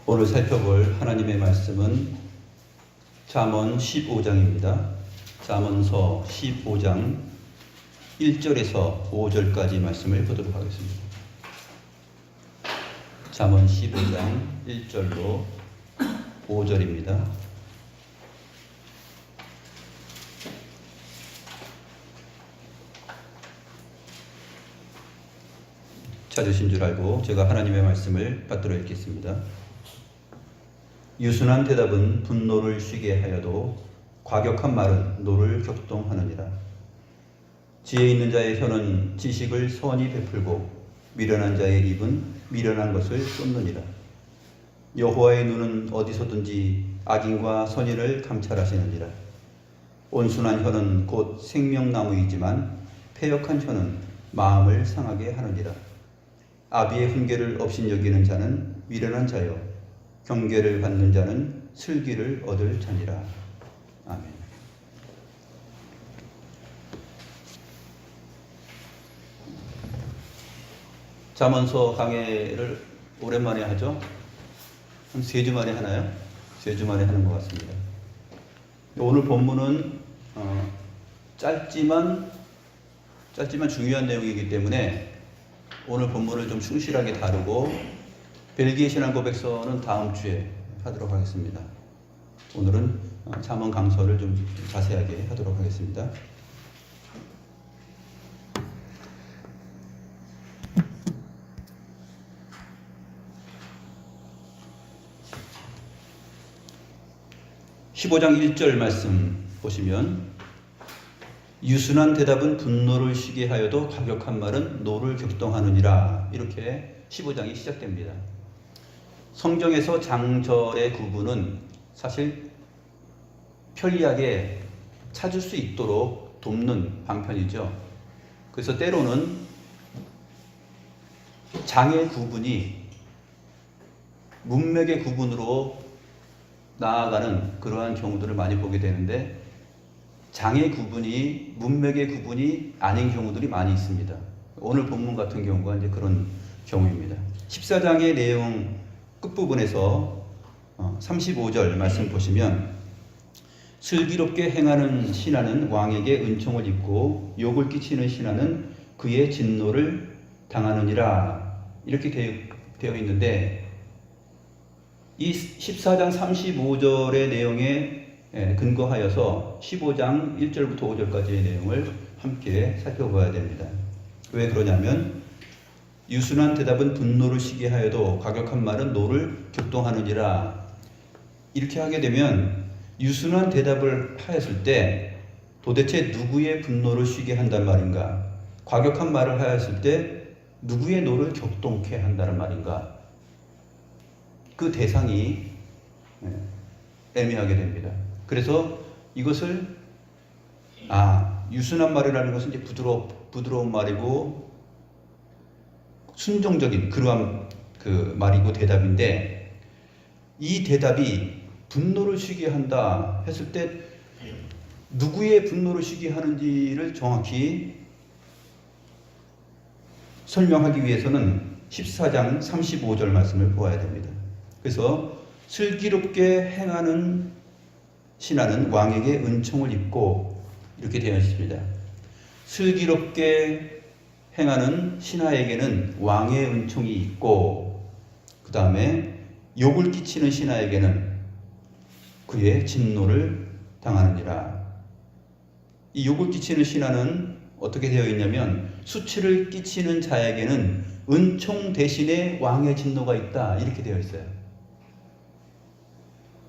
오늘 살펴볼 하나님의 말씀은 잠언 15장입니다. 잠언서 15장 1절에서 5절까지 말씀을 보도록 하겠습니다. 잠언 15장 1절로 5절입니다. 찾으신 줄 알고 제가 하나님의 말씀을 받들어 읽겠습니다. 유순한 대답은 분노를 쉬게 하여도 과격한 말은 노를 격동하느니라. 지혜 있는 자의 혀는 지식을 선히 베풀고 미련한 자의 입은 미련한 것을 쏟느니라. 여호와의 눈은 어디서든지 악인과 선인을 감찰하시느니라. 온순한 혀는 곧 생명나무이지만 패역한 혀는 마음을 상하게 하느니라. 아비의 훈계를 업신여기는 자는 미련한 자요 경계를 받는 자는 슬기를 얻을 자니라. 아멘. 잠언서 강해를 오랜만에 하죠? 한 3주 만에 하나요? 3주 만에 하는 것 같습니다. 오늘 본문은 짧지만 중요한 내용이기 때문에 오늘 본문을 좀 충실하게 다루고 벨기에 신앙 고백서는 다음 주에 하도록 하겠습니다. 오늘은 잠언 강서를 좀 자세하게 하도록 하겠습니다. (15장 1절) 말씀 보시면 유순한 대답은 분노를 쉬게 하여도 과격한 말은 노를 격동하느니라. 이렇게 15장이 시작됩니다. 성경에서 장절의 구분은 사실 편리하게 찾을 수 있도록 돕는 방편이죠. 그래서 때로는 장의 구분이 문맥의 구분으로 나아가는 그러한 경우들을 많이 보게 되는데 장의 구분이 문맥의 구분이 아닌 경우들이 많이 있습니다. 오늘 본문 같은 경우가 이제 그런 경우입니다. 14장의 내용 끝부분에서 35절 말씀 보시면 슬기롭게 행하는 신하는 왕에게 은총을 입고 욕을 끼치는 신하는 그의 진노를 당하느니라. 이렇게 되어 있는데 이 14장 35절의 내용에 근거하여서 15장 1절부터 5절까지의 내용을 함께 살펴봐야 됩니다. 왜 그러냐면 유순한 대답은 분노를 쉬게 하여도 과격한 말은 노를 격동하느니라. 이렇게 하게 되면 유순한 대답을 하였을 때 도대체 누구의 분노를 쉬게 한단 말인가? 과격한 말을 하였을 때 누구의 노를 격동케 한다는 말인가? 그 대상이 애매하게 됩니다. 그래서 이것을 유순한 말이라는 것은 이제 부드러운 말이고 순종적인 그러한 그 말이고 대답인데 이 대답이 분노를 쉬게 한다 했을 때 누구의 분노를 쉬게 하는지를 정확히 설명하기 위해서는 14장 35절 말씀을 보아야 됩니다. 그래서 슬기롭게 행하는 신하는 왕에게 은총을 입고 이렇게 되어 있습니다. 슬기롭게 행하는 신하에게는 왕의 은총이 있고 그 다음에 욕을 끼치는 신하에게는 그의 진노를 당하느니라. 이 욕을 끼치는 신하는 어떻게 되어 있냐면 수치를 끼치는 자에게는 은총 대신에 왕의 진노가 있다. 이렇게 되어 있어요.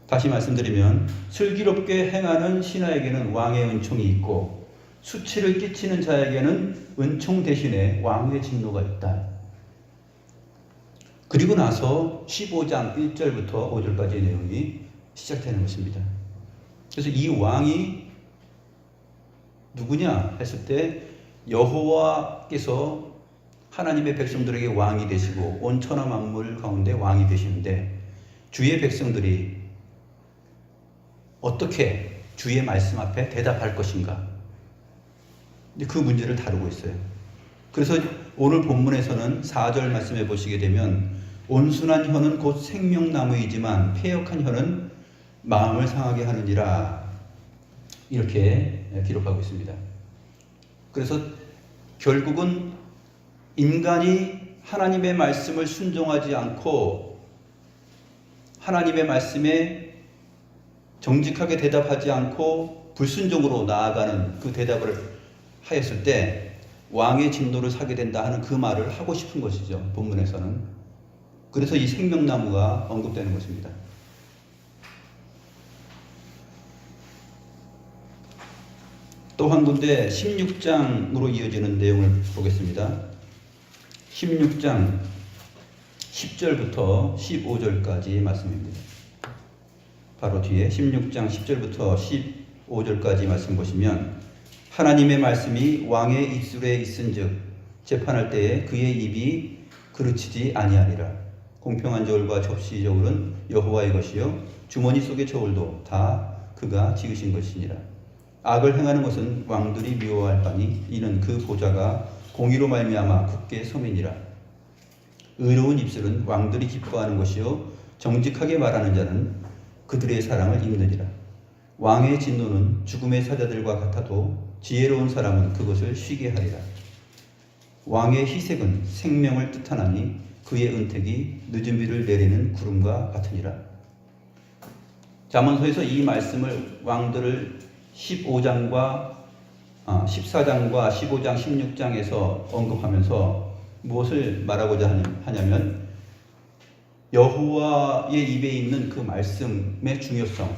다시 말씀드리면 슬기롭게 행하는 신하에게는 왕의 은총이 있고 수치를 끼치는 자에게는 은총 대신에 왕의 진노가 있다. 그리고 나서 15장 1절부터 5절까지의 내용이 시작되는 것입니다. 그래서 이 왕이 누구냐 했을 때 여호와께서 하나님의 백성들에게 왕이 되시고 온 천하 만물 가운데 왕이 되시는데 주의 백성들이 어떻게 주의 말씀 앞에 대답할 것인가? 그 문제를 다루고 있어요. 그래서 오늘 본문에서는 4절 말씀해 보시게 되면 온순한 혀는 곧 생명나무이지만 패역한 혀는 마음을 상하게 하느니라. 이렇게 기록하고 있습니다. 그래서 결국은 인간이 하나님의 말씀을 순종하지 않고 하나님의 말씀에 정직하게 대답하지 않고 불순종으로 나아가는 그 대답을 하였을 때 왕의 진노를 사게 된다 하는 그 말을 하고 싶은 것이죠. 본문에서는. 그래서 이 생명나무가 언급되는 것입니다. 또 한 군데 16장으로 이어지는 내용을 보겠습니다. 16장 10절부터 15절까지 말씀입니다. 바로 뒤에 16장 10절부터 15절까지 말씀 보시면 하나님의 말씀이 왕의 입술에 있은즉 재판할 때에 그의 입이 그르치지 아니하리라. 공평한 저울과 접시 저울은 여호와의 것이요 주머니 속의 저울도 다 그가 지으신 것이니라. 악을 행하는 것은 왕들이 미워할 바니 이는 그 보좌가 공의로 말미암아 굳게 서민이라. 의로운 입술은 왕들이 기뻐하는 것이요 정직하게 말하는 자는 그들의 사랑을 입느니라. 왕의 진노는 죽음의 사자들과 같아도 지혜로운 사람은 그것을 쉬게 하리라. 왕의 희색은 생명을 뜻하나니 그의 은택이 늦은 비를 내리는 구름과 같으니라. 잠언서에서 이 말씀을 왕들을 14장과 15장, 16장에서 언급하면서 무엇을 말하고자 하냐면 여호와의 입에 있는 그 말씀의 중요성,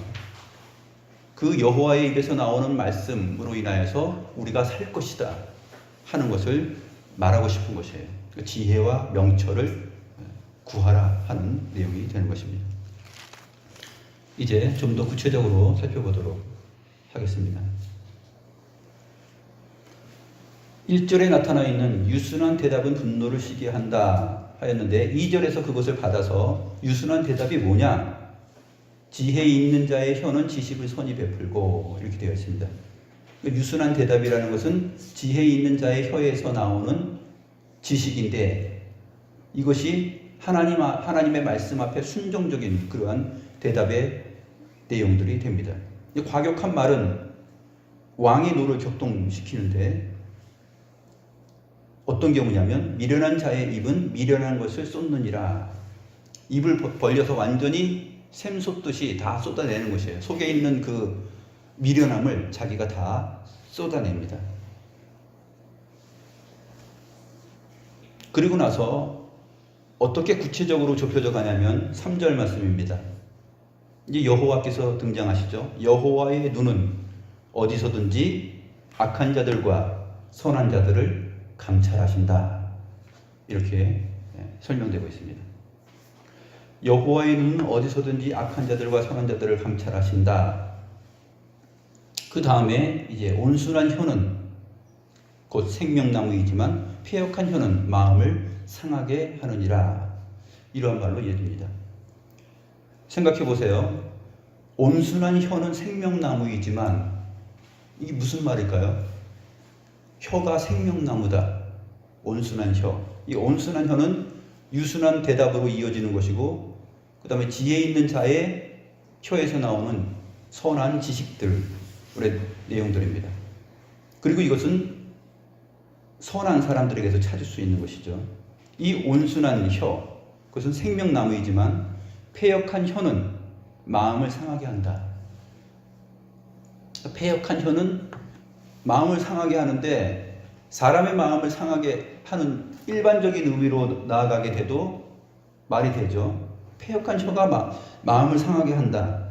그 여호와의 입에서 나오는 말씀으로 인하여서 우리가 살 것이다 하는 것을 말하고 싶은 것이에요. 지혜와 명철을 구하라 하는 내용이 되는 것입니다. 이제 좀 더 구체적으로 살펴보도록 하겠습니다. 1절에 나타나 있는 유순한 대답은 분노를 쉬게 한다 하였는데 2절에서 그것을 받아서 유순한 대답이 뭐냐? 지혜 있는 자의 혀는 지식을 선히 베풀고 이렇게 되어 있습니다. 유순한 대답이라는 것은 지혜 있는 자의 혀에서 나오는 지식인데 이것이 하나님의 말씀 앞에 순종적인 그러한 대답의 내용들이 됩니다. 이 과격한 말은 왕의 노를 격동시키는데 어떤 경우냐면 미련한 자의 입은 미련한 것을 쏟느니라. 입을 벌려서 완전히 샘솟듯이 다 쏟아내는 것이에요. 속에 있는 그 미련함을 자기가 다 쏟아냅니다. 그리고 나서 어떻게 구체적으로 좁혀져 가냐면 3절 말씀입니다. 이제 여호와께서 등장하시죠. 여호와의 눈은 어디서든지 악한 자들과 선한 자들을 감찰하신다. 이렇게 설명되고 있습니다. 여호와의 눈은 어디서든지 악한 자들과 선한 자들을 감찰하신다. 그 다음에 이제 온순한 혀는 곧 생명나무이지만 패역한 혀는 마음을 상하게 하느니라. 이러한 말로 이어집니다. 생각해 보세요. 온순한 혀는 생명나무이지만 이게 무슨 말일까요? 혀가 생명나무다. 온순한 혀. 이 온순한 혀는 유순한 대답으로 이어지는 것이고 그 다음에 지혜 있는 자의 혀에서 나오는 선한 지식들의 내용들입니다. 그리고 이것은 선한 사람들에게서 찾을 수 있는 것이죠. 이 온순한 혀, 그것은 생명나무이지만 패역한 혀는 마음을 상하게 한다. 패역한 혀는 마음을 상하게 하는데 사람의 마음을 상하게 하는 일반적인 의미로 나아가게 돼도 말이 되죠. 패역한 혀가 마음을 상하게 한다.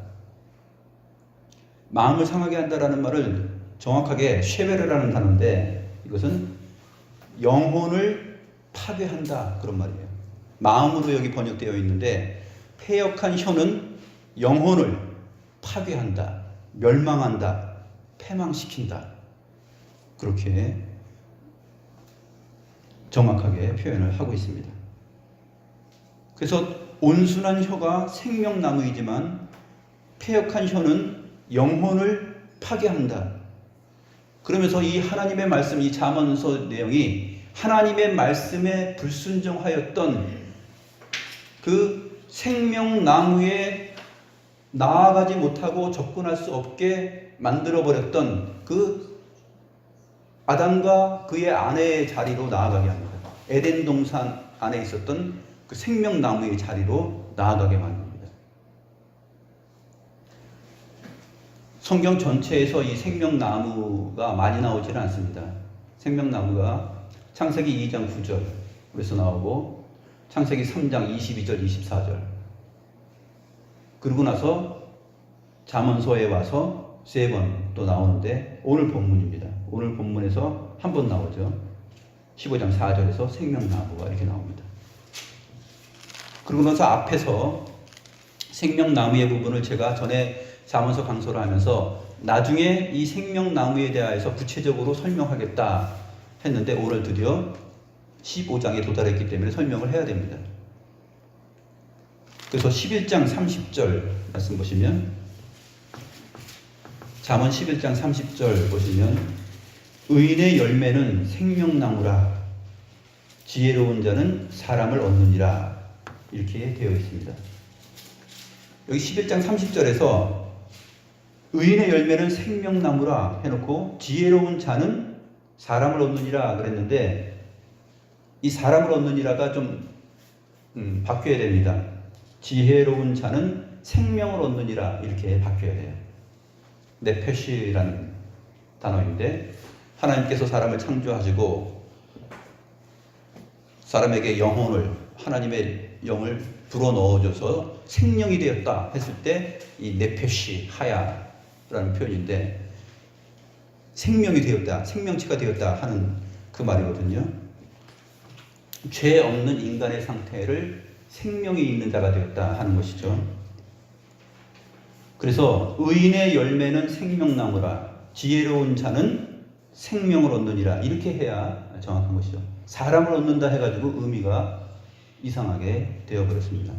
마음을 상하게 한다라는 말을 정확하게 쉐베르라는 단어인데 이것은 영혼을 파괴한다 그런 말이에요. 마음으로 여기 번역되어 있는데 패역한 혀는 영혼을 파괴한다, 멸망한다, 패망시킨다. 그렇게 정확하게 표현을 하고 있습니다. 그래서 온순한 혀가 생명나무이지만 패역한 혀는 영혼을 파괴한다. 그러면서 이 하나님의 말씀, 이 잠언서 내용이 하나님의 말씀에 불순종하였던 그 생명나무에 나아가지 못하고 접근할 수 없게 만들어버렸던 그 아담과 그의 아내의 자리로 나아가게 합니다. 에덴 동산 안에 있었던 그 생명나무의 자리로 나아가게 만듭니다. 성경 전체에서 이 생명나무가 많이 나오지는 않습니다. 생명나무가 창세기 2장 9절에서 나오고 창세기 3장 22절 24절 그러고 나서 잠언서에 와서 3번 또 나오는데 오늘 본문입니다. 오늘 본문에서 한 번 나오죠. 15장 4절에서 생명나무가 이렇게 나옵니다. 그러고 나서 앞에서 생명나무의 부분을 제가 전에 잠언서 강서를 하면서 나중에 이 생명나무에 대하여서 구체적으로 설명하겠다 했는데 오늘 드디어 15장에 도달했기 때문에 설명을 해야 됩니다. 그래서 11장 30절 말씀 보시면 잠언 11장 30절 보시면 의인의 열매는 생명나무라 지혜로운 자는 사람을 얻느니라 이렇게 되어 있습니다. 여기 11장 30절에서 의인의 열매는 생명나무라 해놓고 지혜로운 자는 사람을 얻느니라 그랬는데 이 사람을 얻느니라가 좀 바뀌어야 됩니다. 지혜로운 자는 생명을 얻느니라 이렇게 바뀌어야 돼요. 네페시라는 단어인데 하나님께서 사람을 창조하시고 사람에게 영혼을 하나님의 영을 불어넣어줘서 생명이 되었다 했을 때 이 네페시 하야라는 표현인데 생명이 되었다, 생명체가 되었다 하는 그 말이거든요. 죄 없는 인간의 상태를 생명이 있는 자가 되었다 하는 것이죠. 그래서 의인의 열매는 생명나무라 지혜로운 자는 생명을 얻느니라 이렇게 해야 정확한 것이죠. 사람을 얻는다 해가지고 의미가 이상하게 되어버렸습니다.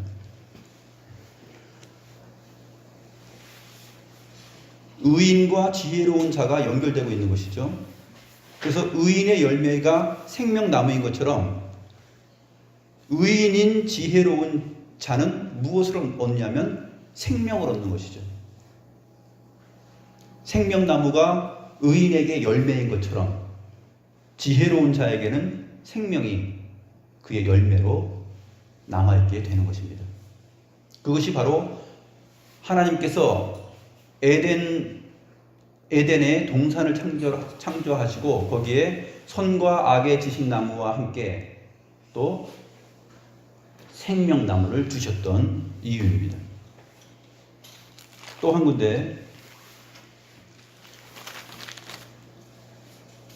의인과 지혜로운 자가 연결되고 있는 것이죠. 그래서 의인의 열매가 생명나무인 것처럼 의인인 지혜로운 자는 무엇을 얻냐면 생명을 얻는 것이죠. 생명나무가 의인에게 열매인 것처럼 지혜로운 자에게는 생명이 그의 열매로 남아있게 되는 것입니다. 그것이 바로 하나님께서 에덴의 동산을 창조하시고 거기에 선과 악의 지식나무와 함께 또 생명나무를 주셨던 이유입니다. 또 한 군데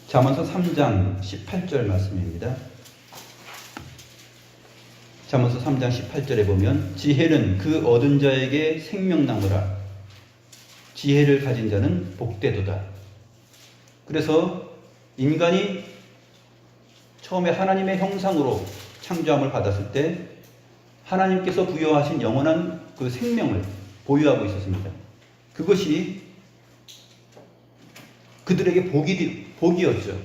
잠언서 3장 18절 말씀입니다. 잠언서 3장 18절에 보면 지혜는 그 얻은 자에게 생명나무라 지혜를 가진 자는 복되도다. 그래서 인간이 처음에 하나님의 형상으로 창조함을 받았을 때 하나님께서 부여하신 영원한 그 생명을 보유하고 있었습니다. 그것이 그들에게 복이었죠.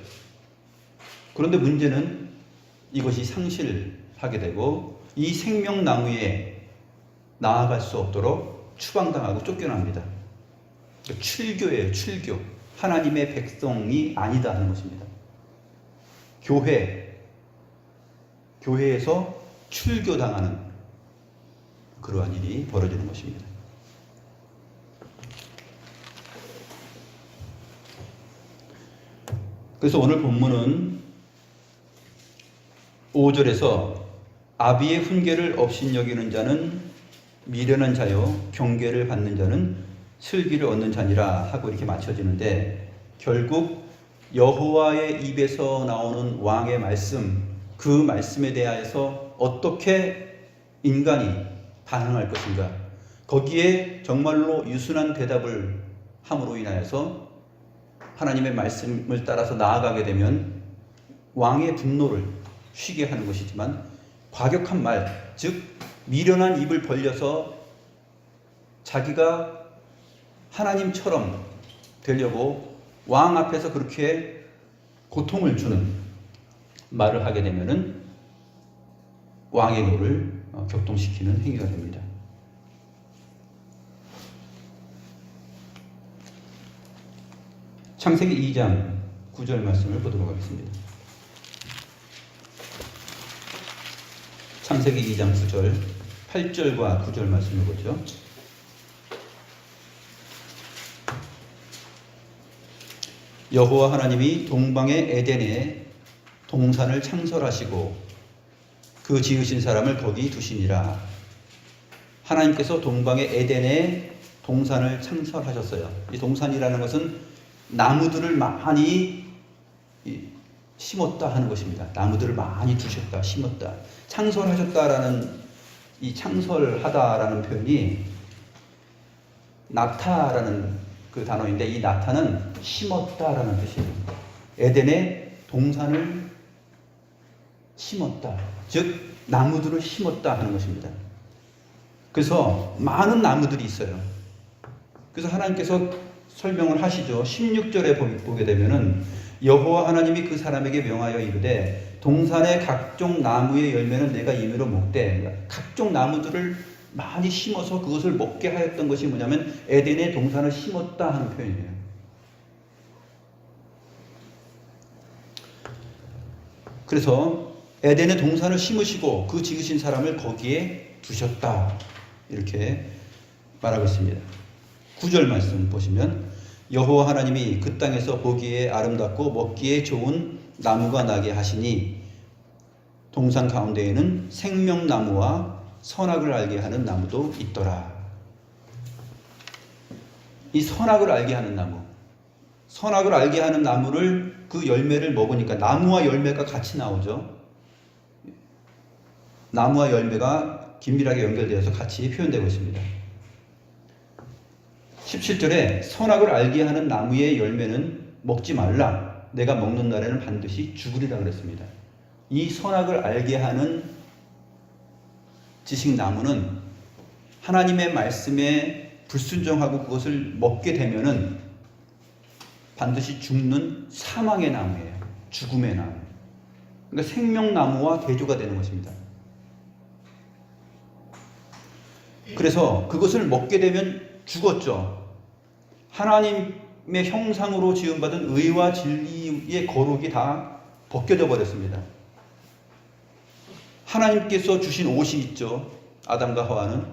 그런데 문제는 이것이 상실하게 되고 이 생명나무에 나아갈 수 없도록 추방당하고 쫓겨납니다. 출교예요. 출교. 하나님의 백성이 아니다 하는 것입니다. 교회에서 출교당하는 그러한 일이 벌어지는 것입니다. 그래서 오늘 본문은 5절에서 아비의 훈계를 업신여기는 자는 미련한 자요 경계를 받는 자는 슬기를 얻는 자니라 하고 이렇게 맞춰지는데 결국 여호와의 입에서 나오는 왕의 말씀 그 말씀에 대하여서 어떻게 인간이 반응할 것인가 거기에 정말로 유순한 대답을 함으로 인하여서 하나님의 말씀을 따라서 나아가게 되면 왕의 분노를 쉬게 하는 것이지만 과격한 말, 즉 미련한 입을 벌려서 자기가 하나님처럼 되려고 왕 앞에서 그렇게 고통을 주는 말을 하게 되면은 왕의 노를 격동시키는 행위가 됩니다. 창세기 2장 9절 말씀을 보도록 하겠습니다. 창세기 2장 9절, 8절과 9절 말씀을 보죠. 여호와 하나님이 동방의 에덴에 동산을 창설하시고 그 지으신 사람을 거기 두시니라. 하나님께서 동방의 에덴에 동산을 창설하셨어요. 이 동산이라는 것은 나무들을 많이 심었다 하는 것입니다. 나무들을 많이 두셨다, 심었다. 창설하셨다라는 이 창설하다라는 표현이 나타라는 그 단어인데, 이 나타는 심었다라는 뜻이에요. 에덴에 동산을 심었다, 즉 나무들을 심었다 하는 것입니다. 그래서 많은 나무들이 있어요. 그래서 하나님께서 설명을 하시죠. 16절에 보게 되면은 여호와 하나님이 그 사람에게 명하여 이르되 동산의 각종 나무의 열매는 내가 임의로 먹되, 각종 나무들을 많이 심어서 그것을 먹게 하였던 것이 뭐냐면 에덴의 동산을 심었다 하는 표현이에요. 그래서 에덴의 동산을 심으시고 그 지으신 사람을 거기에 두셨다, 이렇게 말하고 있습니다. 9절 말씀 보시면 여호와 하나님이 그 땅에서 보기에 아름답고 먹기에 좋은 나무가 나게 하시니 동산 가운데에는 생명나무와 선악을 알게 하는 나무도 있더라. 이 선악을 알게 하는 나무, 선악을 알게 하는 나무를, 그 열매를 먹으니까 나무와 열매가 같이 나오죠. 나무와 열매가 긴밀하게 연결되어서 같이 표현되고 있습니다. 17절에 선악을 알게 하는 나무의 열매는 먹지 말라. 내가 먹는 날에는 반드시 죽으리라 그랬습니다. 이 선악을 알게 하는 지식나무는 하나님의 말씀에 불순종하고 그것을 먹게 되면은 반드시 죽는 사망의 나무예요. 죽음의 나무. 그러니까 생명나무와 대조가 되는 것입니다. 그래서 그것을 먹게 되면 죽었죠. 하나님의 형상으로 지음받은 의와 진리의 거룩이 다 벗겨져 버렸습니다. 하나님께서 주신 옷이 있죠. 아담과 하와는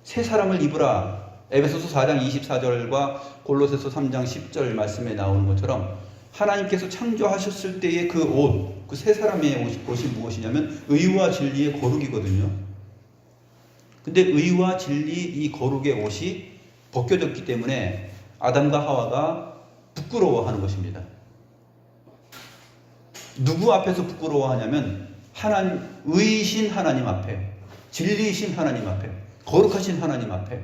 새 사람을 입으라. 에베소서 4장 24절과 골로새서 3장 10절 말씀에 나오는 것처럼 하나님께서 창조하셨을 때의 그 옷, 그 새 사람의 옷이 무엇이냐면 의와 진리의 거룩이거든요. 근데 의와 진리, 이 거룩의 옷이 벗겨졌기 때문에 아담과 하와가 부끄러워하는 것입니다. 누구 앞에서 부끄러워하냐면 의이신 하나님 앞에, 진리이신 하나님 앞에, 거룩하신 하나님 앞에,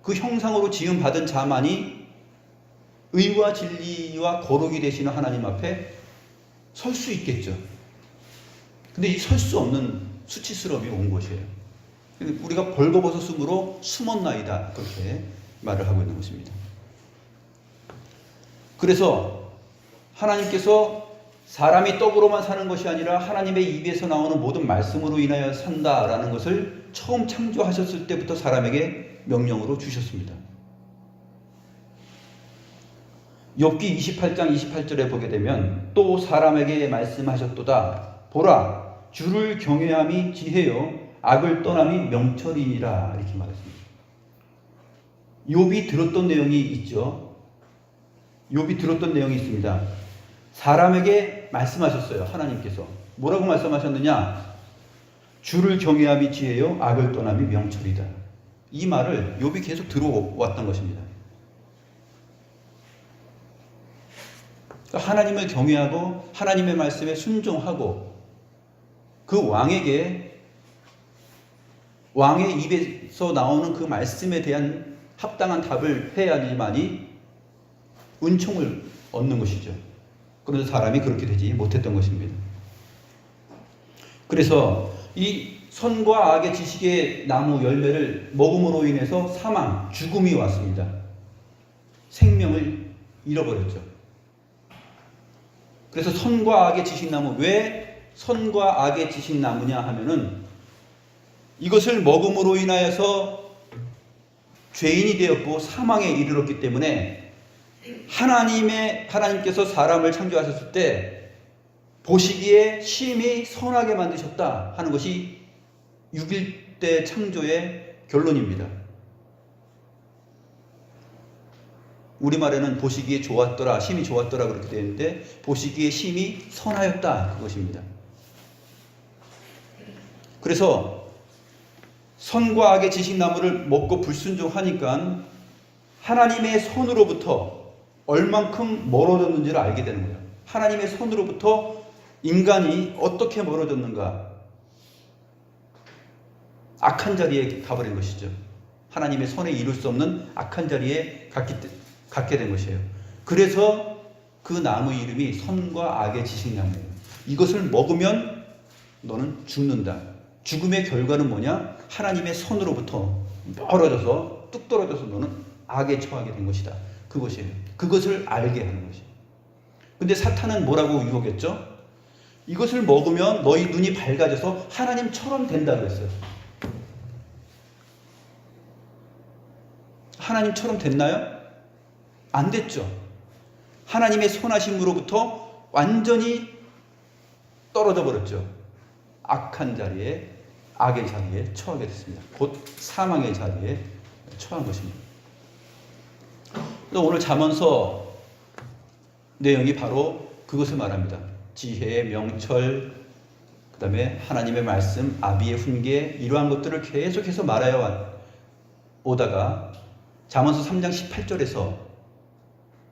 그 형상으로 지음받은 자만이 의와 진리와 거룩이 되시는 하나님 앞에 설 수 있겠죠. 근데 이 설 수 없는 수치스러움이 온 것이에요. 우리가 벌거벗었으므로 숨었나이다, 그렇게 말을 하고 있는 것입니다. 그래서 하나님께서 사람이 떡으로만 사는 것이 아니라 하나님의 입에서 나오는 모든 말씀으로 인하여 산다라는 것을 처음 창조하셨을 때부터 사람에게 명령으로 주셨습니다. 욥기 28장 28절에 보게 되면 또 사람에게 말씀하셨도다. 보라, 주를 경외함이 지혜요 악을 떠남이 명철이니라, 이렇게 말했습니다. 욥이 들었던 내용이 있죠. 욥이 들었던 내용이 있습니다. 사람에게 말씀하셨어요. 하나님께서 뭐라고 말씀하셨느냐? 주를 경외함이 지혜요 악을 떠남이 명철이다. 이 말을 욥이 계속 들어왔던 것입니다. 그러니까 하나님을 경외하고 하나님의 말씀에 순종하고 그 왕의 입에서 나오는 그 말씀에 대한 합당한 답을 해야지만이 은총을 얻는 것이죠. 그런데 사람이 그렇게 되지 못했던 것입니다. 그래서 이 선과 악의 지식의 나무 열매를 먹음으로 인해서 사망, 죽음이 왔습니다. 생명을 잃어버렸죠. 그래서 선과 악의 지식나무, 왜 선과 악의 지식 나무냐 하면은 이것을 먹음으로 인하여서 죄인이 되었고 사망에 이르렀기 때문에 하나님께서 사람을 창조하셨을 때 보시기에 심히 선하게 만드셨다 하는 것이 6일 창조의 결론입니다. 우리말에는 보시기에 좋았더라, 심히 좋았더라 그렇게 되어 있는데 보시기에 심히 선하였다 그것입니다. 그래서 선과 악의 지식나무를 먹고 불순종하니까 하나님의 손으로부터 얼만큼 멀어졌는지를 알게 되는 거예요. 하나님의 손으로부터 인간이 어떻게 멀어졌는가. 악한 자리에 가버린 것이죠. 하나님의 손에 이룰 수 없는 악한 자리에 갖게 된 것이에요. 그래서 그 나무 이름이 선과 악의 지식나무예요. 이것을 먹으면 너는 죽는다. 죽음의 결과는 뭐냐? 하나님의 손으로부터 멀어져서 뚝 떨어져서 너는 악에 처하게 된 것이다. 그것이에요. 그것을 알게 하는 것이에요. 근데 사탄은 뭐라고 유혹했죠? 이것을 먹으면 너희 눈이 밝아져서 하나님처럼 된다 그랬어요. 하나님처럼 됐나요? 안 됐죠. 하나님의 선하심으로부터 완전히 떨어져 버렸죠. 악한 자리에, 악의 자리에 처하게 됐습니다. 곧 사망의 자리에 처한 것입니다. 오늘 잠언서 내용이 바로 그것을 말합니다. 지혜, 명철, 그 다음에 하나님의 말씀, 아비의 훈계, 이러한 것들을 계속해서 말하여 오다가 잠언서 3장 18절에서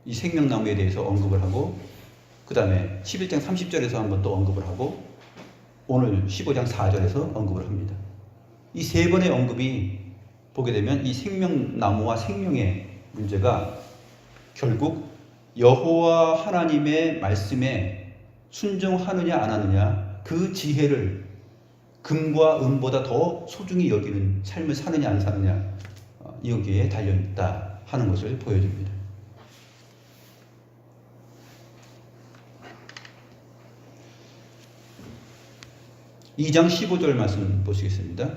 이 생명나무에 대해서 언급을 하고, 그 다음에 11장 30절에서 한번 또 언급을 하고, 오늘 15장 4절에서 언급을 합니다. 이 세 번의 언급이 보게 되면 이 생명나무와 생명의 문제가 결국 여호와 하나님의 말씀에 순종하느냐 안 하느냐, 그 지혜를 금과 은보다 더 소중히 여기는 삶을 사느냐 안 사느냐, 여기에 달려있다 하는 것을 보여줍니다. (2장 15절) 말씀 보시겠습니다.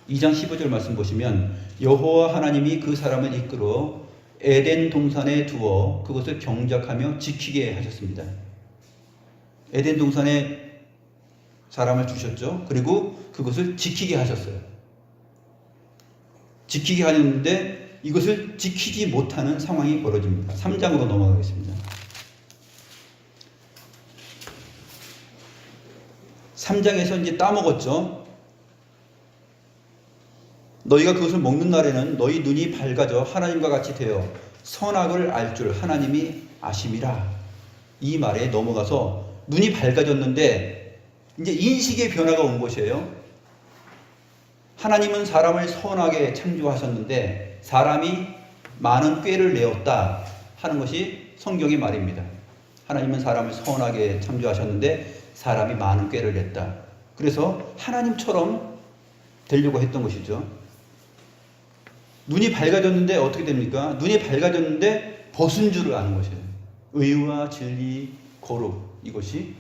2장 15절 말씀 보시면 여호와 하나님이 그 사람을 이끌어 에덴 동산에 두어 그것을 경작하며 지키게 하셨습니다. 에덴 동산에 사람을 두셨죠. 그리고 그것을 지키게 하셨어요. 지키게 하셨는데 이것을 지키지 못하는 상황이 벌어집니다. 3장으로 넘어가겠습니다. 3장에서 이제 따먹었죠. 너희가 그것을 먹는 날에는 너희 눈이 밝아져 하나님과 같이 되어 선악을 알 줄 하나님이 아심이라. 이 말에 넘어가서 눈이 밝아졌는데 이제 인식의 변화가 온 것이에요. 하나님은 사람을 선하게 창조하셨는데 사람이 많은 꾀를 내었다 하는 것이 성경의 말입니다. 하나님은 사람을 선하게 창조하셨는데 사람이 많은 꾀를 냈다. 그래서 하나님처럼 되려고 했던 것이죠. 눈이 밝아졌는데 어떻게 됩니까? 눈이 밝아졌는데 벗은 줄을 아는 것이에요. 의와 진리, 거룩, 이것이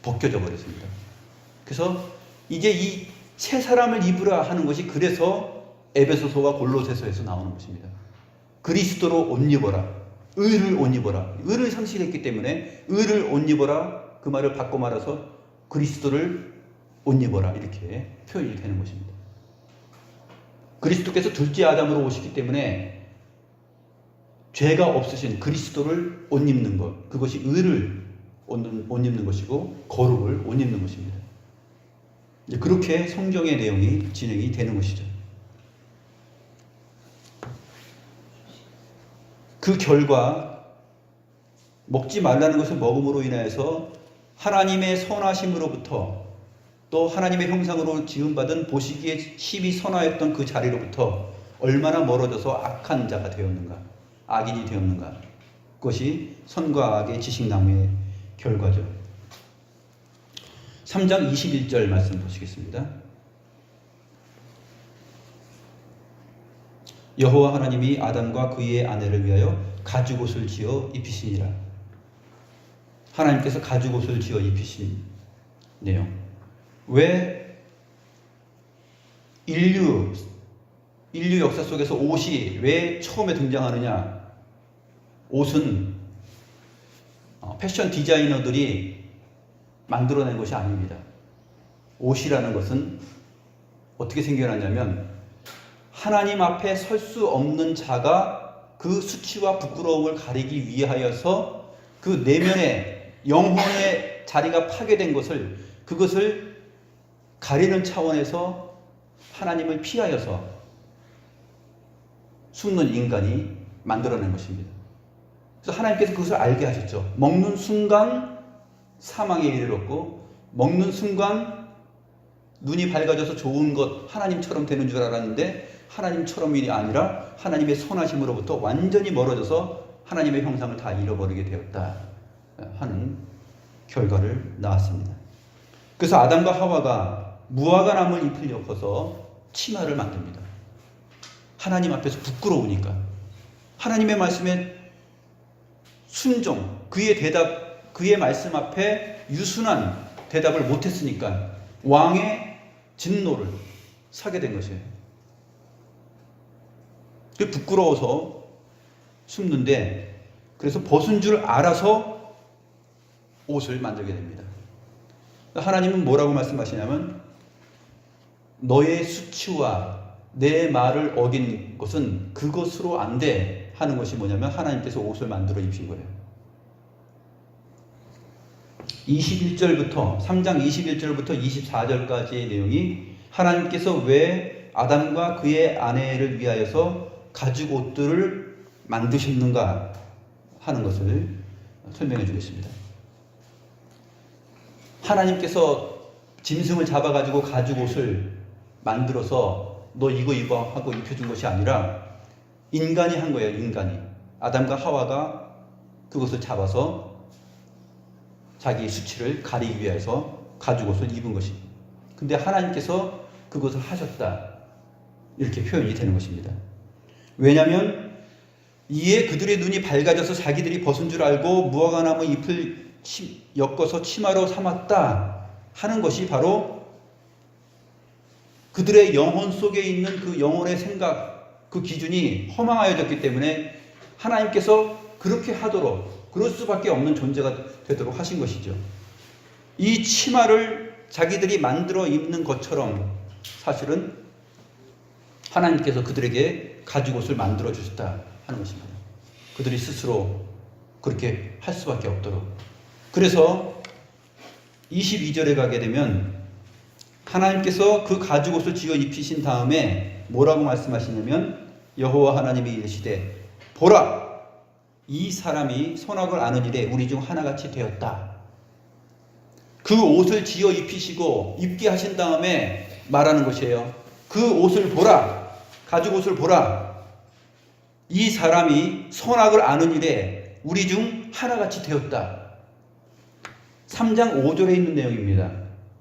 벗겨져 버렸습니다. 그래서 이제 이 새 사람을 입으라 하는 것이 그래서 에베소서와 골로새서에서 나오는 것입니다. 그리스도로 옷 입어라. 의를 옷 입어라. 의를 상실했기 때문에 의를 옷 입어라. 그 말을 바꿔 말해서 그리스도를 옷 입어라. 이렇게 표현이 되는 것입니다. 그리스도께서 둘째 아담으로 오시기 때문에 죄가 없으신 그리스도를 옷 입는 것, 그것이 의를 옷 입는 것이고 거룩을 옷 입는 것입니다. 이제 그렇게 성경의 내용이 진행이 되는 것이죠. 그 결과 먹지 말라는 것을 먹음으로 인하여서 하나님의 선하심으로부터 또 하나님의 형상으로 지음받은 보시기에 심히 선하였던 그 자리로부터 얼마나 멀어져서 악한 자가 되었는가, 악인이 되었는가. 그것이 선과 악의 지식나무의 결과죠. 3장 21절 말씀 보시겠습니다. 여호와 하나님이 아담과 그의 아내를 위하여 가죽옷을 지어 입히시니라. 하나님께서 가죽옷을 지어 입히신 내용. 왜 인류 역사 속에서 옷이 왜 처음에 등장하느냐? 옷은 패션 디자이너들이 만들어낸 것이 아닙니다. 옷이라는 것은 어떻게 생겨났냐면 하나님 앞에 설 수 없는 자가 그 수치와 부끄러움을 가리기 위하여서 그 내면의 영혼의 자리가 파괴된 것을, 그것을 가리는 차원에서 하나님을 피하여서 숨는 인간이 만들어낸 것입니다. 그래서 하나님께서 그것을 알게 하셨죠. 먹는 순간 사망에 이르렀고, 먹는 순간 눈이 밝아져서 좋은 것, 하나님처럼 되는 줄 알았는데 하나님처럼이 아니라 하나님의 선하심으로부터 완전히 멀어져서 하나님의 형상을 다 잃어버리게 되었다 하는 결과를 낳았습니다. 그래서 아담과 하와가 무화과 나무를 잎을 엮어서 치마를 만듭니다. 하나님 앞에서 부끄러우니까, 하나님의 말씀에 순종, 그의 대답, 그의 말씀 앞에 유순한 대답을 못했으니까 왕의 진노를 사게 된 것이에요. 부끄러워서 숨는데, 그래서 벗은 줄 알아서 옷을 만들게 됩니다. 하나님은 뭐라고 말씀하시냐면 너의 수치와 내 말을 어긴 것은 그것으로 안 돼 하는 것이 뭐냐면 하나님께서 옷을 만들어 입힌 거예요. 21절부터 3장 21절부터 24절까지의 내용이 하나님께서 왜 아담과 그의 아내를 위하여서 가죽 옷들을 만드셨는가 하는 것을 설명해 주겠습니다. 하나님께서 짐승을 잡아가지고 가죽 옷을 만들어서 너 이거 입어 하고 입혀준 것이 아니라 인간이 한 거예요. 인간이. 아담과 하와가 그것을 잡아서 자기의 수치를 가리기 위해서 가죽 옷을 입은 것입니다. 근데 하나님께서 그것을 하셨다, 이렇게 표현이 되는 것입니다. 왜냐하면 이에 그들의 눈이 밝아져서 자기들이 벗은 줄 알고 무화과나무 잎을 엮어서 치마로 삼았다 하는 것이 바로 그들의 영혼 속에 있는 그 영혼의 생각, 그 기준이 허망하여졌기 때문에 하나님께서 그렇게 하도록, 그럴 수밖에 없는 존재가 되도록 하신 것이죠. 이 치마를 자기들이 만들어 입는 것처럼 사실은 하나님께서 그들에게 가죽옷을 만들어 주셨다 하는 것입니다. 그들이 스스로 그렇게 할 수밖에 없도록. 그래서 22절에 가게 되면 하나님께서 그 가죽옷을 지어 입히신 다음에 뭐라고 말씀하시냐면 여호와 하나님이 이르시되 보라, 이 사람이 선악을 아는 일에 우리 중 하나같이 되었다. 그 옷을 지어 입히시고 입게 하신 다음에 말하는 것이에요. 그 옷을 보라, 가죽옷을 보라, 이 사람이 선악을 아는 일에 우리 중 하나같이 되었다. 3장 5절에 있는 내용입니다.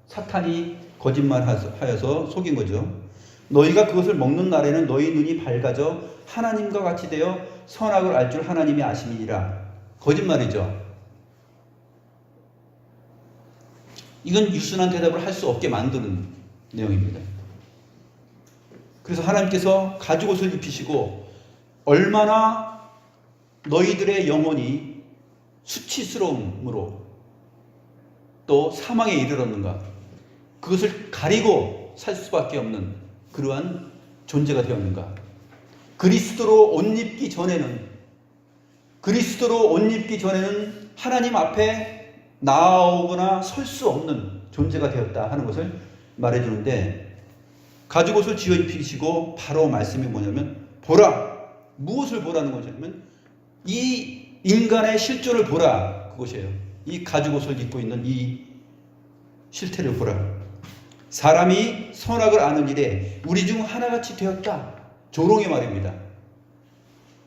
사탄이 거짓말하여서 속인 거죠. 너희가 그것을 먹는 날에는 너희 눈이 밝아져 하나님과 같이 되어 선악을 알 줄 하나님이 아심이니라. 거짓말이죠. 이건 유순한 대답을 할 수 없게 만드는 내용입니다. 그래서 하나님께서 가죽옷을 입히시고 얼마나 너희들의 영혼이 수치스러움으로 또 사망에 이르렀는가, 그것을 가리고 살 수밖에 없는 그러한 존재가 되었는가. 그리스도로 옷 입기 전에는 하나님 앞에 나오거나 설 수 없는 존재가 되었다 하는 것을 말해주는데, 가죽옷을 지어 입히시고 바로 말씀이 뭐냐면 보라, 무엇을 보라는 거냐면 이 인간의 실존을 보라, 그것이에요. 이 가죽옷을 입고 있는 이 실태를 보라. 사람이 선악을 아는 일에 우리 중 하나같이 되었다. 조롱의 말입니다.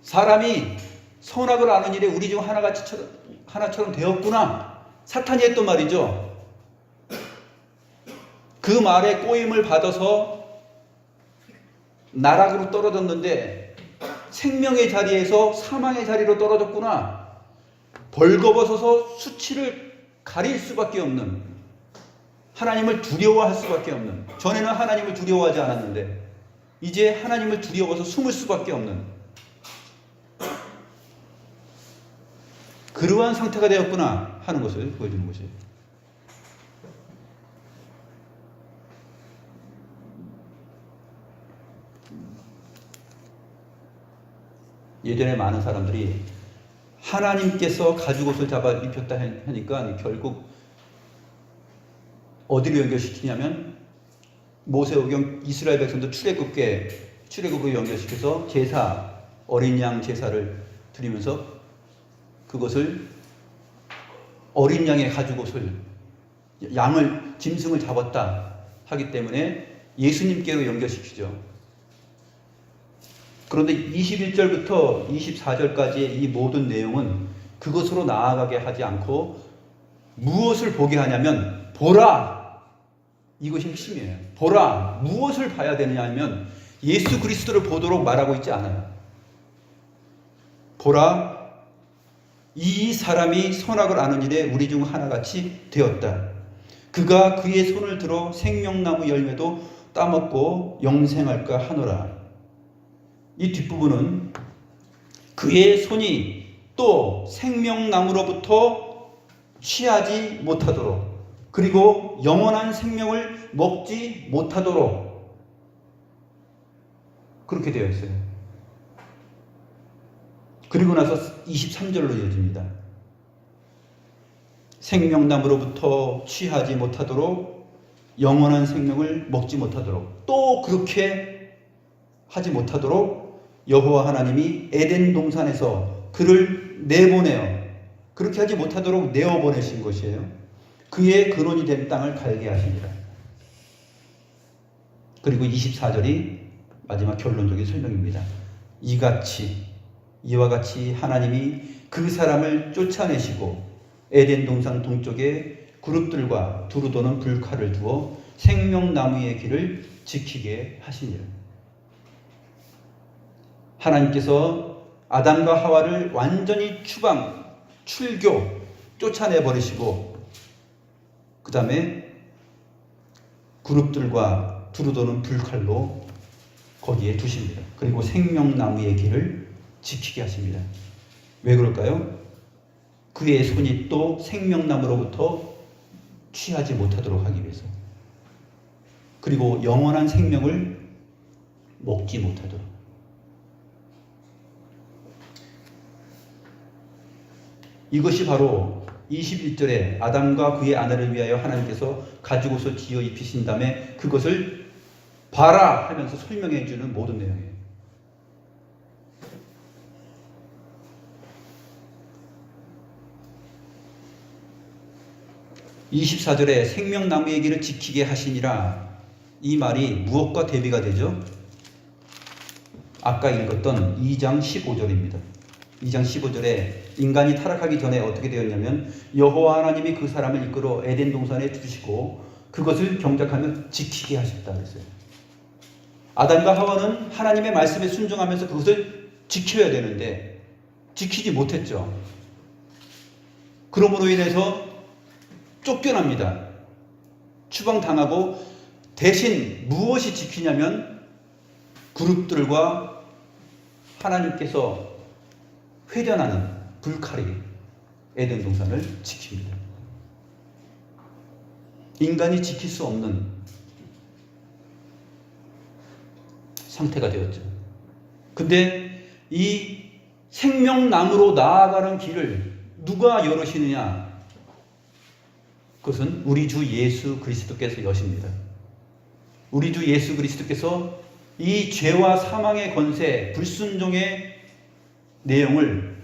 사람이 선악을 아는 일에 우리 중 하나처럼 되었구나. 사탄이 했던 말이죠. 그 말에 꼬임을 받아서 나락으로 떨어졌는데 생명의 자리에서 사망의 자리로 떨어졌구나. 벌거벗어서 수치를 가릴 수밖에 없는, 하나님을 두려워할 수밖에 없는, 전에는 하나님을 두려워하지 않았는데 이제 하나님을 두려워서 숨을 수밖에 없는 그러한 상태가 되었구나 하는 것을 보여주는 것이에요. 예전에 많은 사람들이 하나님께서 가죽옷을 잡아 입혔다 하니까 결국 어디로 연결시키냐면 모세오경 이스라엘 백성들 출애굽을 연결시켜서 제사, 어린 양 제사를 드리면서 그것을 어린 양의 가죽옷을, 짐승을 잡았다 하기 때문에 예수님께로 연결시키죠. 그런데 21절부터 24절까지의 이 모든 내용은 그것으로 나아가게 하지 않고 무엇을 보게 하냐면, 보라! 이것이 핵심이에요. 보라! 무엇을 봐야 되느냐 하면 예수 그리스도를 보도록 말하고 있지 않아요. 보라! 이 사람이 선악을 아는 일에 우리 중 하나같이 되었다. 그가 그의 손을 들어 생명나무 열매도 따먹고 영생할까 하노라. 이 뒷부분은 그의 손이 또 생명나무로부터 취하지 못하도록, 그리고 영원한 생명을 먹지 못하도록 그렇게 되어 있어요. 그리고 나서 23절로 이어집니다. 생명나무로부터 취하지 못하도록, 영원한 생명을 먹지 못하도록, 또 그렇게 하지 못하도록 여호와 하나님이 에덴 동산에서 그를 내보내어, 그렇게 하지 못하도록 내어보내신 것이에요. 그의 근원이 된 땅을 갈게 하시니라. 그리고 24절이 마지막 결론적인 설명입니다. 이와 같이 하나님이 그 사람을 쫓아내시고 에덴 동산 동쪽에 그룹들과 두루 도는 불칼을 두어 생명나무의 길을 지키게 하시니라. 하나님께서 아담과 하와를 완전히 쫓아내버리시고 그 다음에 그룹들과 두루 도는 불칼로 거기에 두십니다. 그리고 생명나무의 길을 지키게 하십니다. 왜 그럴까요? 그의 손이 또 생명나무로부터 취하지 못하도록 하기 위해서, 그리고 영원한 생명을 먹지 못하도록. 이것이 바로 21절에 아담과 그의 아내를 위하여 하나님께서 가죽옷을 지어 입히신 다음에 그것을 봐라 하면서 설명해 주는 모든 내용이에요. (24절에) 생명나무의 길을 지키게 하시니라. 이 말이 무엇과 대비가 되죠? 아까 읽었던 2장 15절입니다. 2장 15절에 인간이 타락하기 전에 어떻게 되었냐면 여호와 하나님이 그 사람을 이끌어 에덴 동산에 두시고 그것을 경작하며 지키게 하셨다 그랬어요. 아담과 하와는 하나님의 말씀에 순종하면서 그것을 지켜야 되는데 지키지 못했죠. 그러므로 인해서 쫓겨납니다. 추방당하고, 대신 무엇이 지키냐면 그룹들과 하나님께서 회전하는 불칼이 에덴 동산을 지킵니다. 인간이 지킬 수 없는 상태가 되었죠. 근데 이 생명나무로 나아가는 길을 누가 열으시느냐? 그것은 우리 주 예수 그리스도께서 여십니다. 우리 주 예수 그리스도께서 이 죄와 사망의 권세, 불순종의 내용을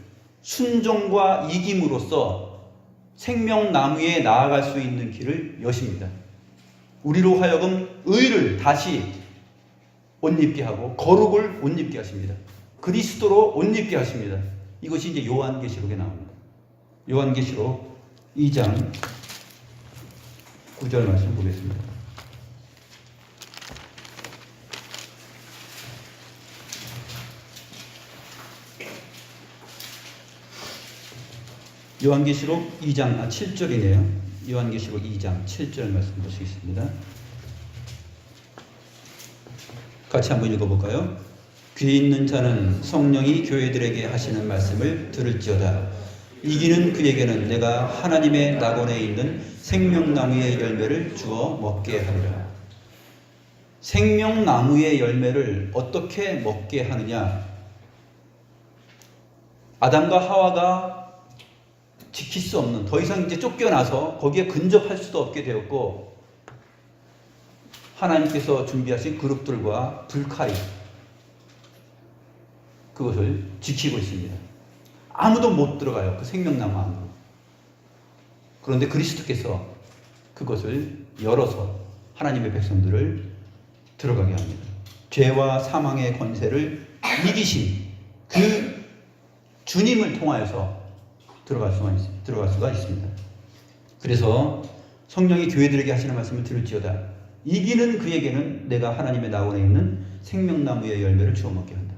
순종과 이김으로써 생명나무에 나아갈 수 있는 길을 여십니다. 우리로 하여금 의를 다시 옷 입게 하고 거룩을 옷 입게 하십니다. 그리스도로 옷 입게 하십니다. 이것이 이제 요한계시록에 나옵니다. 요한계시록 2장 9절 말씀 보겠습니다. 요한계시록 2장 7절이네요. 요한계시록 2장 7절 말씀 보시겠습니다. 같이 한번 읽어볼까요? 귀 있는 자는 성령이 교회들에게 하시는 말씀을 들을지어다. 이기는 그에게는 내가 하나님의 낙원에 있는 생명나무의 열매를 주어 먹게 하리라. 생명나무의 열매를 어떻게 먹게 하느냐? 아담과 하와가 지킬 수 없는, 더 이상 이제 쫓겨나서 거기에 근접할 수도 없게 되었고, 하나님께서 준비하신 그룹들과 불칼이 그것을 지키고 있습니다. 아무도 못 들어가요. 그 생명나무 안으로. 그런데 그리스도께서 그것을 열어서 하나님의 백성들을 들어가게 합니다. 죄와 사망의 권세를 이기신 그 주님을 통하여서 들어갈 수가 있습니다. 그래서 성령이 교회들에게 하시는 말씀을 들을지어다. 이기는 그에게는 내가 하나님의 낙원에 있는 생명나무의 열매를 주어 먹게 한다.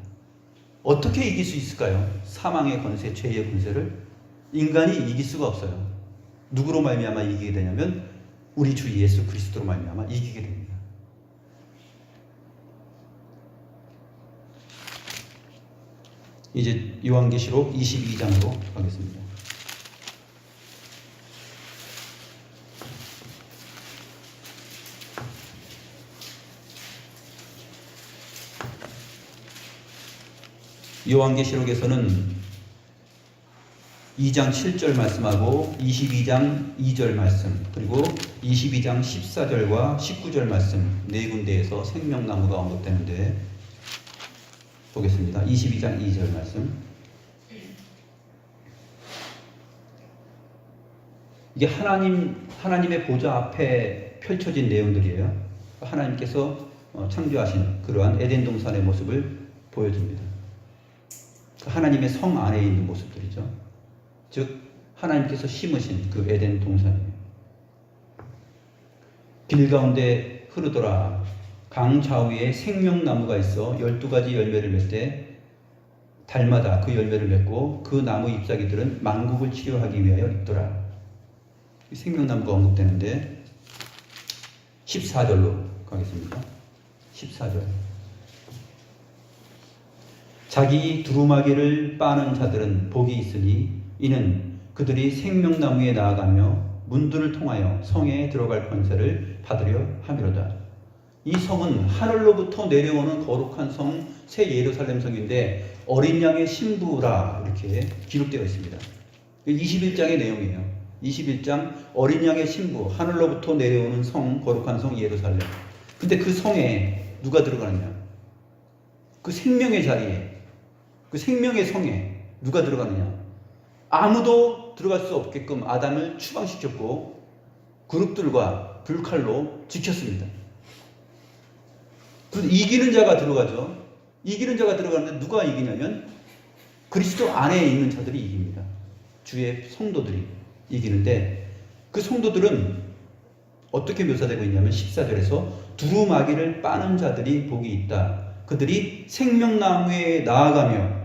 어떻게 이길 수 있을까요? 사망의 권세, 죄의 권세를 인간이 이길 수가 없어요. 누구로 말미암아 이기게 되냐면 우리 주 예수 그리스도로 말미암아 이기게 됩니다. 이제 요한계시록 22장으로 가겠습니다. 요한계시록에서는 2장 7절 말씀하고 22장 2절 말씀, 그리고 22장 14절과 19절 말씀 네 군데에서 생명나무가 언급되는데 보겠습니다. 22장 2절 말씀. 이게 하나님의 보좌 앞에 펼쳐진 내용들이에요. 하나님께서 창조하신 그러한 에덴 동산의 모습을 보여줍니다. 하나님의 성 안에 있는 모습들이죠. 즉 하나님께서 심으신 그 에덴 동산이에요. 길 가운데 흐르더라. 강 좌우에 생명나무가 있어 12가지 열매를 맺되 달마다 그 열매를 맺고 그 나무 잎사귀들은 만국을 치료하기 위하여 있더라. 생명나무가 언급되는데 14절로 가겠습니다. 14절. 자기 두루마기를 빠는 자들은 복이 있으니 이는 그들이 생명나무에 나아가며 문들을 통하여 성에 들어갈 권세를 받으려 함이로다. 이 성은 하늘로부터 내려오는 거룩한 성 새 예루살렘 성인데 어린 양의 신부라 이렇게 기록되어 있습니다. 21장의 내용이에요. 21장 어린 양의 신부, 하늘로부터 내려오는 성, 거룩한 성 예루살렘. 근데 그 성에 누가 들어가느냐? 그 생명의 자리에, 그 생명의 성에 누가 들어가느냐? 아무도 들어갈 수 없게끔 아담을 추방시켰고 그룹들과 불칼로 지켰습니다. 그래서 이기는 자가 들어가죠. 이기는 자가 들어가는데 누가 이기냐면 그리스도 안에 있는 자들이 이깁니다. 주의 성도들이 이기는데 그 성도들은 어떻게 묘사되고 있냐면 14절에서 두루마기를 빠는 자들이 복이 있다. 그들이 생명나무에 나아가며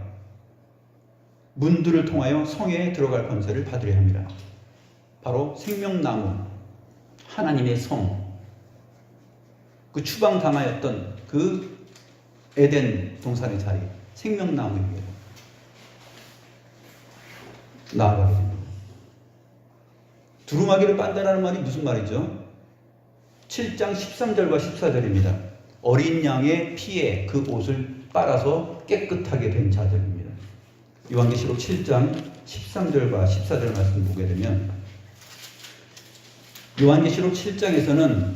문들을 통하여 성에 들어갈 권세를 받으려 합니다. 바로 생명나무, 하나님의 성, 그 추방당하였던 그 에덴 동산의 자리, 생명나무입니다. 나아가게 됩니다. 두루마기를 빤다라는 말이 무슨 말이죠? 7장 13절과 14절입니다. 어린 양의 피에 그 옷을 빨아서 깨끗하게 된 자들입니다. 요한계시록 7장 13절과 14절 말씀 보게 되면 요한계시록 7장에서는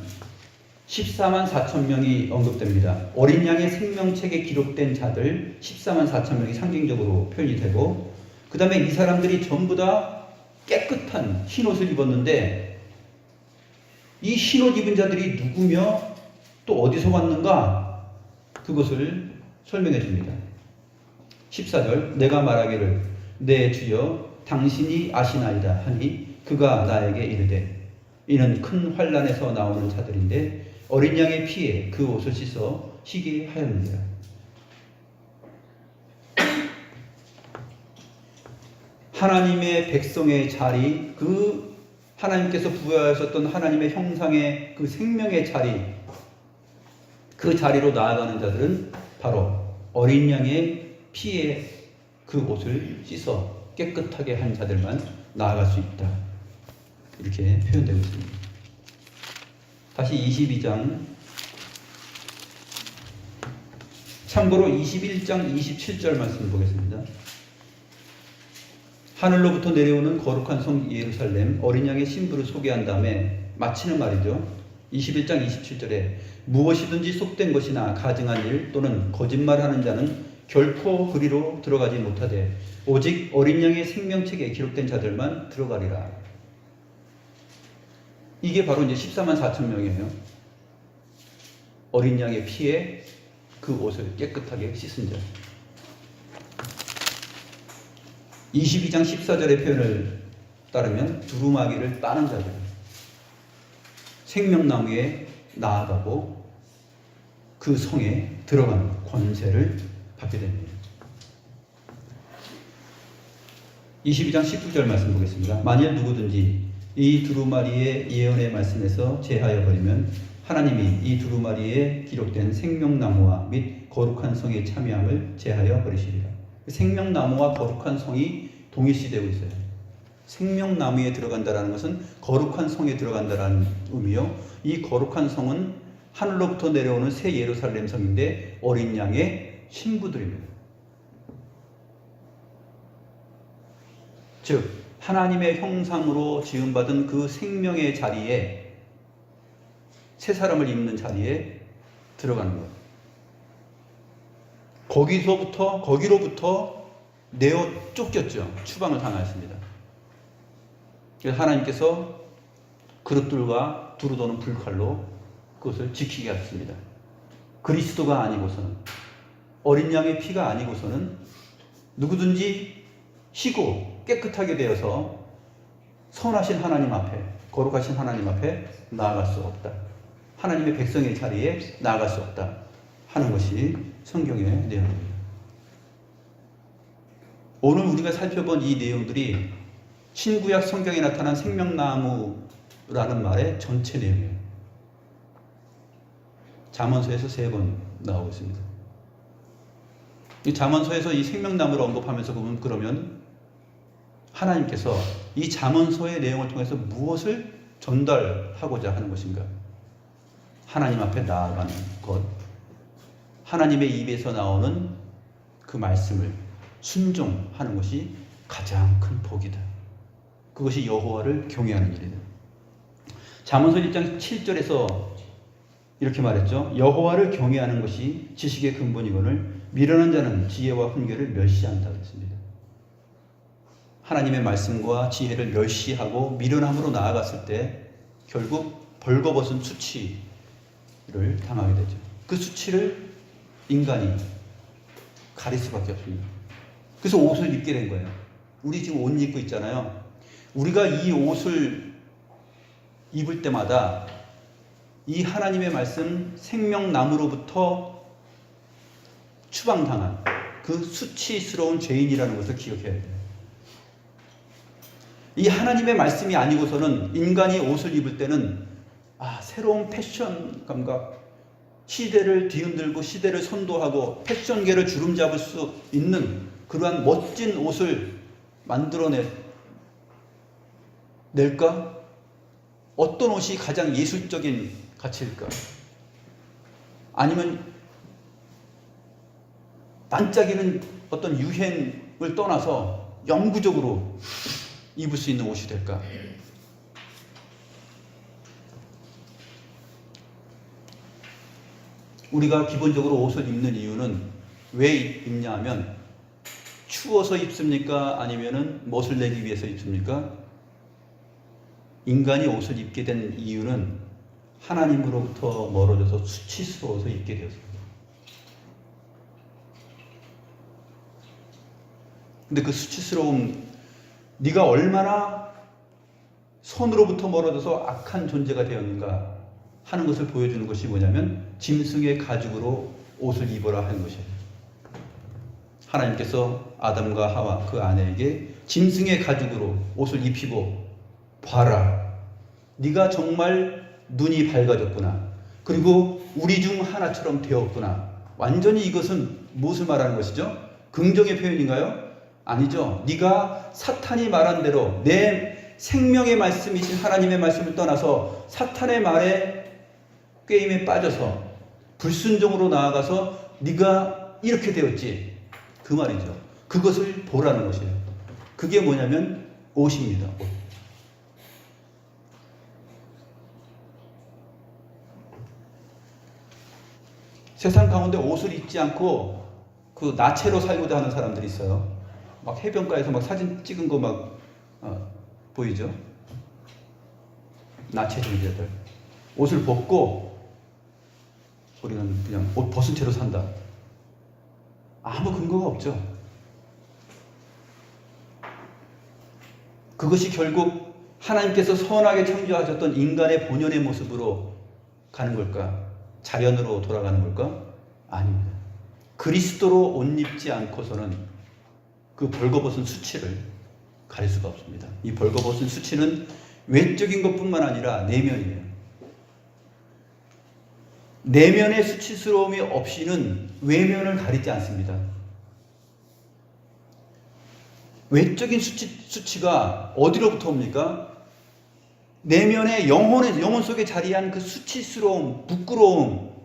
14만 4천 명이 언급됩니다. 어린 양의 생명책에 기록된 자들 14만 4천 명이 상징적으로 표현이 되고 그 다음에 이 사람들이 전부 다 깨끗한 흰옷을 입었는데 이 흰옷 입은 자들이 누구며 또 어디서 왔는가? 그것을 설명해 줍니다. 14절 내가 말하기를 내 주여 당신이 아시나이다 하니 그가 나에게 이르되 이는 큰 환난에서 나오는 자들인데 어린 양의 피에 그 옷을 씻어 쉬게 하였느니라. 하나님의 백성의 자리, 그 하나님께서 부여하셨던 하나님의 형상의 그 생명의 자리, 그 자리로 나아가는 자들은 바로 어린 양의 피에 그 옷을 씻어 깨끗하게 한 자들만 나아갈 수 있다. 이렇게 표현되고 있습니다. 다시 22장, 참고로 21장 27절 말씀 보겠습니다. 하늘로부터 내려오는 거룩한 성 예루살렘, 어린 양의 신부를 소개한 다음에 마치는 말이죠. 21장 27절에 무엇이든지 속된 것이나 가증한 일 또는 거짓말하는 자는 결코 그리로 들어가지 못하되 오직 어린 양의 생명책에 기록된 자들만 들어가리라. 이게 바로 이제 14만 4천 명이에요. 어린 양의 피에 그 옷을 깨끗하게 씻은 자. 22장 14절의 표현을 따르면 두루마기를 따는 자들, 생명나무에 나아가고 그 성에 들어가는 권세를 받게 됩니다. 22장 19절 말씀 보겠습니다. 만일 누구든지 이 두루마리의 예언의 말씀에서 제하여 버리면 하나님이 이 두루마리에 기록된 생명나무와 및 거룩한 성에 참여함을 제하여 버리시리라. 생명나무와 거룩한 성이 동일시되고 있어요. 생명나무에 들어간다라는 것은 거룩한 성에 들어간다라는 의미요. 이 거룩한 성은 하늘로부터 내려오는 새 예루살렘 성인데 어린 양의 신부들입니다. 즉 하나님의 형상으로 지음받은 그 생명의 자리에, 새 사람을 입는 자리에 들어가는 것. 거기로부터 내어 쫓겼죠. 추방을 당하였습니다. 그래서 하나님께서 그릇들과 두루 도는 불칼로 그것을 지키게 하셨습니다. 그리스도가 아니고서는, 어린 양의 피가 아니고서는 누구든지 희고 깨끗하게 되어서 선하신 하나님 앞에, 거룩하신 하나님 앞에 나아갈 수 없다. 하나님의 백성의 자리에 나아갈 수 없다 하는 것이 성경의 내용입니다. 오늘 우리가 살펴본 이 내용들이 신구약 성경에 나타난 생명나무라는 말의 전체 내용이에요. 잠언서에서 3번 나오고 있습니다. 이 잠언서에서 이 생명나무를 언급하면서 보면, 그러면 하나님께서 이 잠언서의 내용을 통해서 무엇을 전달하고자 하는 것인가? 하나님 앞에 나아가는 것, 하나님의 입에서 나오는 그 말씀을 순종하는 것이 가장 큰 복이다. 그것이 여호와를 경외하는 일이다. 잠언서 1장 7절에서 이렇게 말했죠. 여호와를 경외하는 것이 지식의 근본이거늘 미련한 자는 지혜와 훈계를 멸시한다 그랬습니다. 하나님의 말씀과 지혜를 멸시하고 미련함으로 나아갔을 때 결국 벌거벗은 수치를 당하게 되죠. 그 수치를 인간이 가릴 수밖에 없습니다. 그래서 옷을 입게 된 거예요. 우리 지금 옷 입고 있잖아요. 우리가 이 옷을 입을 때마다 이 하나님의 말씀 생명나무로부터 추방당한 그 수치스러운 죄인이라는 것을 기억해야 돼요. 이 하나님의 말씀이 아니고서는 인간이 옷을 입을 때는 새로운 패션 감각, 시대를 뒤흔들고 시대를 선도하고 패션계를 주름잡을 수 있는 그러한 멋진 옷을 낼까? 어떤 옷이 가장 예술적인 가치일까? 아니면 반짝이는 어떤 유행을 떠나서 영구적으로 입을 수 있는 옷이 될까? 우리가 기본적으로 옷을 입는 이유는 왜 입냐 하면 추워서 입습니까? 아니면은 멋을 내기 위해서 입습니까? 인간이 옷을 입게 된 이유는 하나님으로부터 멀어져서 수치스러워서 입게 되었습니다. 근데 그 수치스러움, 네가 얼마나 선으로부터 멀어져서 악한 존재가 되었는가 하는 것을 보여주는 것이 뭐냐면 짐승의 가죽으로 옷을 입어라 하는 것이에요. 하나님께서 아담과 하와 그 아내에게 짐승의 가죽으로 옷을 입히고 봐라, 네가 정말 눈이 밝아졌구나. 그리고 우리 중 하나처럼 되었구나. 완전히 이것은 무엇을 말하는 것이죠? 긍정의 표현인가요? 아니죠. 네가 사탄이 말한 대로 내 생명의 말씀이신 하나님의 말씀을 떠나서 사탄의 말에 꾀임에 빠져서 불순종으로 나아가서 네가 이렇게 되었지, 그 말이죠. 그것을 보라는 것이에요. 그게 뭐냐면 옷입니다. 옷. 세상 가운데 옷을 입지 않고 그 나체로 살고자 하는 사람들이 있어요. 막 해변가에서 막 사진 찍은 거 막 보이죠? 나체주의자들. 옷을 벗고 우리는 그냥 옷 벗은 채로 산다. 아무 근거가 없죠. 그것이 결국 하나님께서 선하게 창조하셨던 인간의 본연의 모습으로 가는 걸까? 자연으로 돌아가는 걸까? 아닙니다. 그리스도로 옷 입지 않고서는 그 벌거벗은 수치를 가릴 수가 없습니다. 이 벌거벗은 수치는 외적인 것뿐만 아니라 내면이에요. 내면의 수치스러움이 없이는 외면을 가리지 않습니다. 외적인 수치가 어디로부터 옵니까? 내면의 영혼 속에 자리한 그 수치스러움, 부끄러움,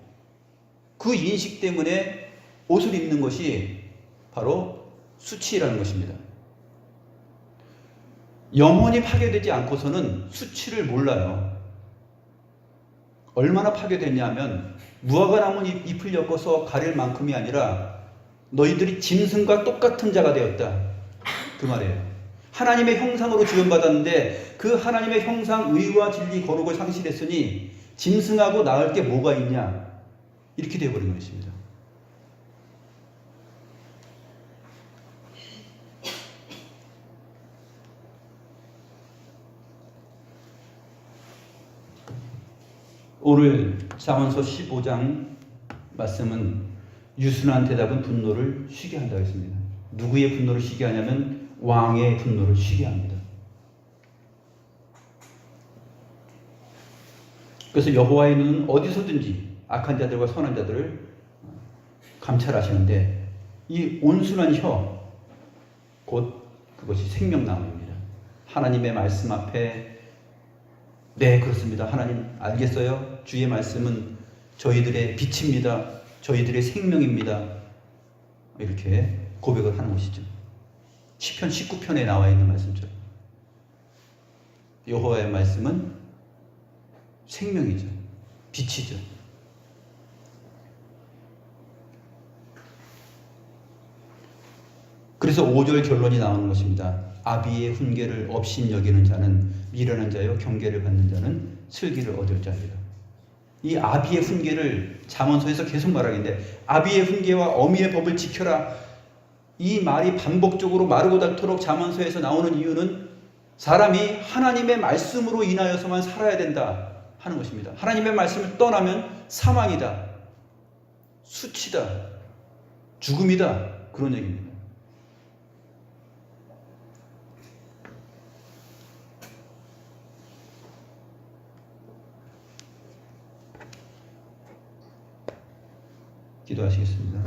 그 인식 때문에 옷을 입는 것이 바로 수치라는 것입니다. 영혼이 파괴되지 않고서는 수치를 몰라요. 얼마나 파괴됐냐면 무화과 나무 잎을 엮어서 가릴 만큼이 아니라 너희들이 짐승과 똑같은 자가 되었다, 그 말이에요. 하나님의 형상으로 지음받았는데 그 하나님의 형상, 의와 진리, 거룩을 상실했으니 짐승하고 나을 게 뭐가 있냐, 이렇게 되어버린 것입니다. 오늘 잠언서 15장 말씀은 유순한 대답은 분노를 쉬게 한다고 했습니다. 누구의 분노를 쉬게 하냐면 왕의 분노를 쉬게 합니다. 그래서 여호와의 눈은 어디서든지 악한 자들과 선한 자들을 감찰하시는데 이 온순한 혀, 곧 그것이 생명나무입니다. 하나님의 말씀 앞에 네, 그렇습니다. 하나님 알겠어요. 주의 말씀은 저희들의 빛입니다. 저희들의 생명입니다. 이렇게 고백을 하는 것이죠. 시편 19편에 나와 있는 말씀처럼 여호와의 말씀은 생명이죠. 빛이죠. 그래서 5절 결론이 나오는 것입니다. 아비의 훈계를 업신여기는 자는 미련한 자요, 경계를 받는 자는 슬기를 얻을 자리라. 이 아비의 훈계를 잠언서에서 계속 말하는데, 아비의 훈계와 어미의 법을 지켜라, 이 말이 반복적으로 마르고 닳도록 잠언서에서 나오는 이유는 사람이 하나님의 말씀으로 인하여서만 살아야 된다 하는 것입니다. 하나님의 말씀을 떠나면 사망이다, 수치다, 죽음이다, 그런 얘기입니다. 기도하시겠습니다.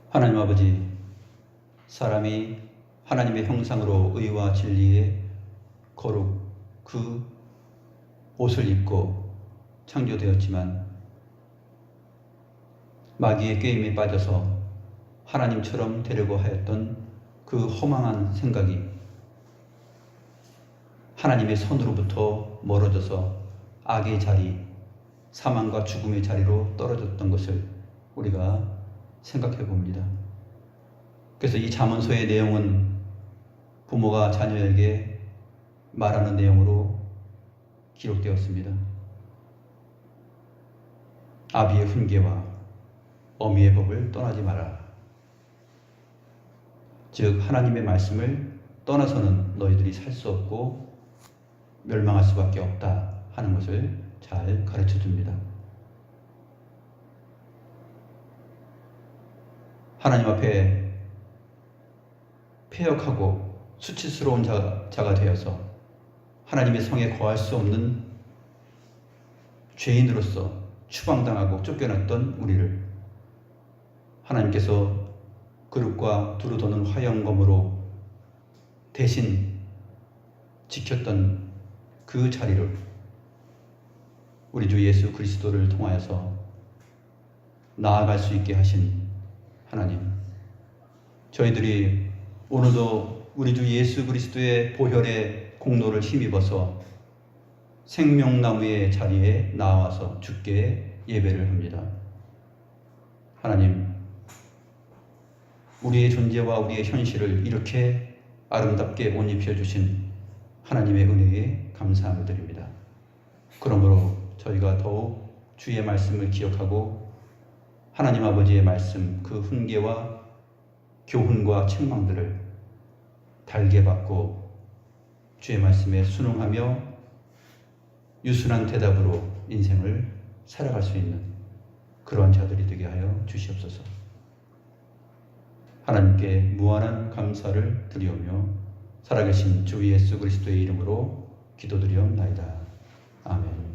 하나님 아버지, 사람이 하나님의 형상으로 의와 진리의 거룩, 그 옷을 입고 창조되었지만 마귀의 게임에 빠져서 하나님처럼 되려고 하였던 그 허망한 생각이 하나님의 선으로부터 멀어져서 악의 자리, 사망과 죽음의 자리로 떨어졌던 것을 우리가 생각해 봅니다. 그래서 이 잠언서의 내용은 부모가 자녀에게 말하는 내용으로 기록되었습니다. 아비의 훈계와 어미의 법을 떠나지 마라. 즉 하나님의 말씀을 떠나서는 너희들이 살 수 없고 멸망할 수밖에 없다 하는 것을 잘 가르쳐 줍니다. 하나님 앞에 패역하고 수치스러운 자가 되어서 하나님의 성에 거할 수 없는 죄인으로서 추방당하고 쫓겨났던 우리를 하나님께서 그릇과 두루 도는 화영검으로 대신 지켰던 그 자리를 우리 주 예수 그리스도를 통하여서 나아갈 수 있게 하신 하나님, 저희들이 오늘도 우리 주 예수 그리스도의 보혈의 공로를 힘입어서 생명나무의 자리에 나와서 주께 예배를 합니다. 하나님, 우리의 존재와 우리의 현실을 이렇게 아름답게 옷 입혀주신 하나님의 은혜에 감사함을 드립니다. 그러므로 저희가 더욱 주의 말씀을 기억하고 하나님 아버지의 말씀, 그 훈계와 교훈과 책망들을 달게 받고 주의 말씀에 순응하며 유순한 대답으로 인생을 살아갈 수 있는 그러한 자들이 되게 하여 주시옵소서. 하나님께 무한한 감사를 드리오며 살아계신 주 예수 그리스도의 이름으로 기도드리옵나이다. 아멘.